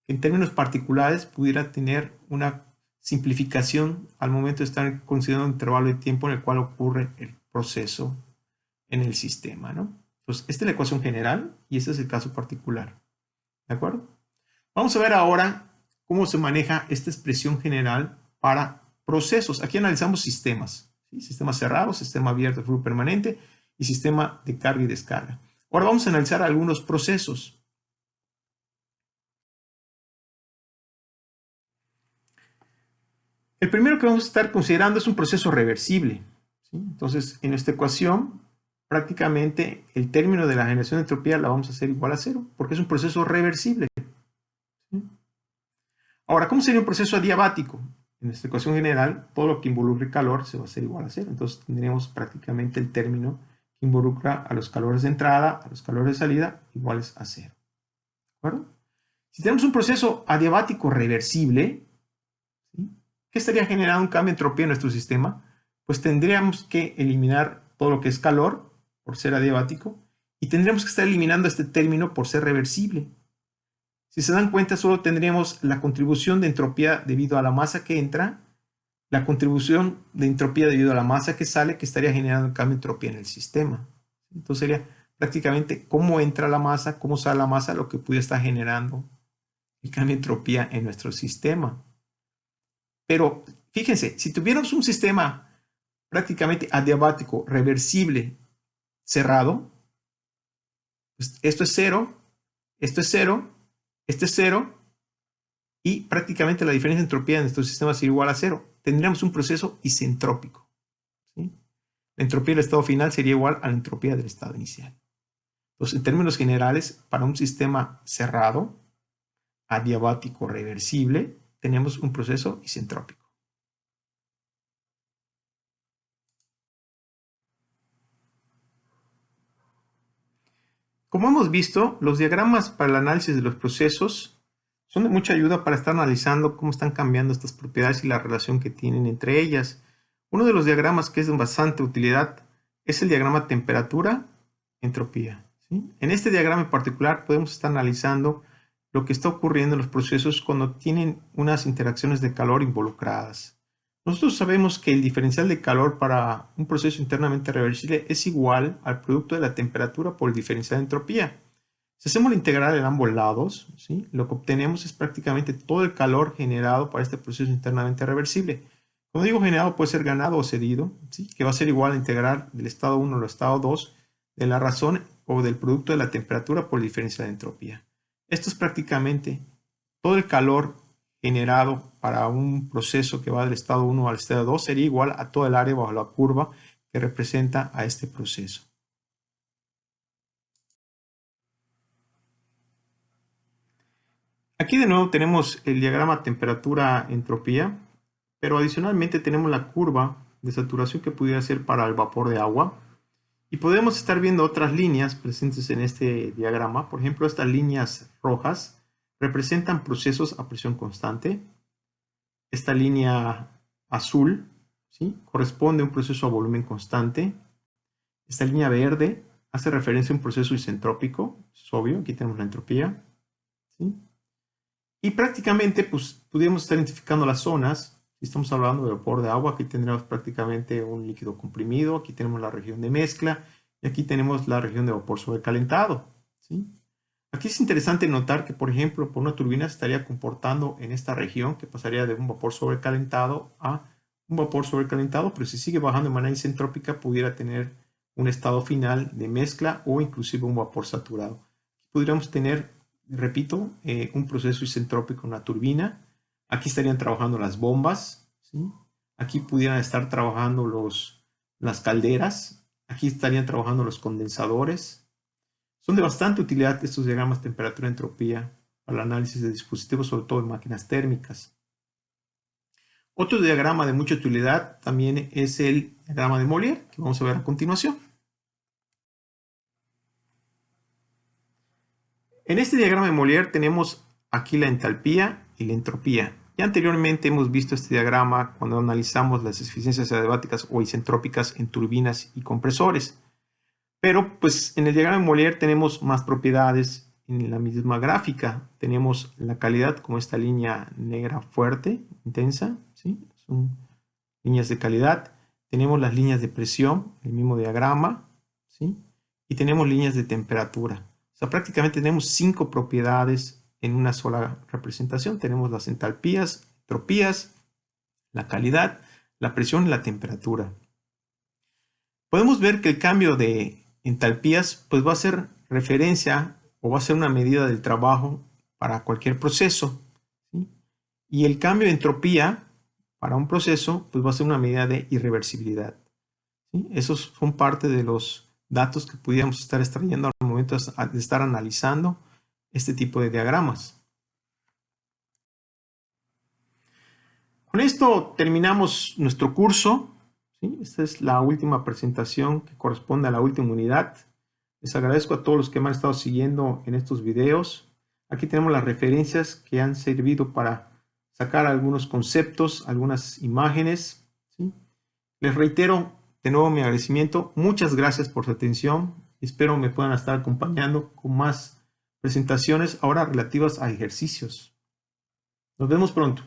que en términos particulares pudiera tener una simplificación al momento de estar considerando un intervalo de tiempo en el cual ocurre el proceso en el sistema, ¿no? Entonces, esta es la ecuación general y este es el caso particular, ¿de acuerdo? Vamos a ver ahora cómo se maneja esta expresión general para procesos. Aquí analizamos sistemas, ¿sí? Sistema cerrado, sistema abierto de flujo permanente y sistema de carga y descarga. Ahora vamos a analizar algunos procesos. El primero que vamos a estar considerando es un proceso reversible, ¿sí? Entonces, en esta ecuación, prácticamente el término de la generación de entropía la vamos a hacer igual a cero, porque es un proceso reversible, ¿sí? Ahora, ¿cómo sería un proceso adiabático? En esta ecuación general, todo lo que involucre calor se va a hacer igual a cero. Entonces, tendríamos prácticamente el término que involucra a los calores de entrada, a los calores de salida, iguales a cero. ¿De acuerdo? Si tenemos un proceso adiabático reversible, ¿sí? ¿Qué estaría generando un cambio de entropía en nuestro sistema? Pues tendríamos que eliminar todo lo que es calor por ser adiabático y tendríamos que estar eliminando este término por ser reversible. Si se dan cuenta, solo tendríamos la contribución de entropía debido a la masa que entra, la contribución de entropía debido a la masa que sale, que estaría generando un cambio de entropía en el sistema. Entonces sería prácticamente cómo entra la masa, cómo sale la masa, lo que pudiera estar generando el cambio de entropía en nuestro sistema. Pero fíjense, si tuviéramos un sistema prácticamente adiabático, reversible, cerrado, pues esto es cero, esto es cero, este es cero, y prácticamente la diferencia de entropía de nuestro sistema sería igual a cero. Tendríamos un proceso isentrópico, ¿sí? La entropía del estado final sería igual a la entropía del estado inicial. Entonces, en términos generales, para un sistema cerrado, adiabático reversible, tenemos un proceso isentrópico. Como hemos visto, los diagramas para el análisis de los procesos son de mucha ayuda para estar analizando cómo están cambiando estas propiedades y la relación que tienen entre ellas. Uno de los diagramas que es de bastante utilidad es el diagrama temperatura-entropía, ¿sí? En este diagrama en particular podemos estar analizando lo que está ocurriendo en los procesos cuando tienen unas interacciones de calor involucradas. Nosotros sabemos que el diferencial de calor para un proceso internamente reversible es igual al producto de la temperatura por el diferencial de entropía. Si hacemos la integral en ambos lados, ¿sí? Lo que obtenemos es prácticamente todo el calor generado para este proceso internamente reversible. Cuando digo generado, puede ser ganado o cedido, ¿sí? Que va a ser igual a integrar del estado 1 al estado 2 de la razón o del producto de la temperatura por diferencia de entropía. Esto es prácticamente todo el calor generado para un proceso que va del estado 1 al estado 2 sería igual a todo el área bajo la curva que representa a este proceso. Aquí de nuevo tenemos el diagrama temperatura-entropía, pero adicionalmente tenemos la curva de saturación que pudiera ser para el vapor de agua. Y podemos estar viendo otras líneas presentes en este diagrama. Por ejemplo, estas líneas rojas representan procesos a presión constante. Esta línea azul, ¿sí?, corresponde a un proceso a volumen constante. Esta línea verde hace referencia a un proceso isentrópico. Es obvio, aquí tenemos la entropía, ¿sí? Y prácticamente, pues, pudiéramos estar identificando las zonas. Si estamos hablando de vapor de agua, aquí tendremos prácticamente un líquido comprimido, aquí tenemos la región de mezcla y aquí tenemos la región de vapor sobrecalentado, ¿sí? Aquí es interesante notar que, por ejemplo, por una turbina se estaría comportando en esta región, que pasaría de un vapor sobrecalentado a un vapor sobrecalentado, pero si sigue bajando de manera isentrópica, pudiera tener un estado final de mezcla o inclusive un vapor saturado. Podríamos tener, repito, un proceso isentrópico en una turbina. Aquí estarían trabajando las bombas, ¿sí? Aquí pudieran estar trabajando las calderas. Aquí estarían trabajando los condensadores. Son de bastante utilidad estos diagramas temperatura-entropía para el análisis de dispositivos, sobre todo en máquinas térmicas. Otro diagrama de mucha utilidad también es el diagrama de Mollier, que vamos a ver a continuación. En este diagrama de Mollier tenemos aquí la entalpía y la entropía. Ya anteriormente hemos visto este diagrama cuando analizamos las eficiencias adiabáticas o isentrópicas en turbinas y compresores. Pero pues en el diagrama de Mollier tenemos más propiedades en la misma gráfica. Tenemos la calidad como esta línea negra fuerte, intensa, ¿sí? Son líneas de calidad. Tenemos las líneas de presión, el mismo diagrama, ¿sí? Y tenemos líneas de temperatura. O sea, prácticamente tenemos 5 propiedades en una sola representación. Tenemos las entalpías, entropías, la calidad, la presión y la temperatura. Podemos ver que el cambio de entalpías pues va a ser referencia o va a ser una medida del trabajo para cualquier proceso, ¿sí? Y el cambio de entropía para un proceso pues va a ser una medida de irreversibilidad, ¿sí? Esos son parte de los datos que pudiéramos estar extrayendo al momento de estar analizando este tipo de diagramas. Con esto terminamos nuestro curso, ¿sí? Esta es la última presentación que corresponde a la última unidad. Les agradezco a todos los que me han estado siguiendo en estos videos. Aquí tenemos las referencias que han servido para sacar algunos conceptos, algunas imágenes, ¿sí? Les reitero de nuevo mi agradecimiento. Muchas gracias por su atención. Espero me puedan estar acompañando con más presentaciones ahora relativas a ejercicios. Nos vemos pronto.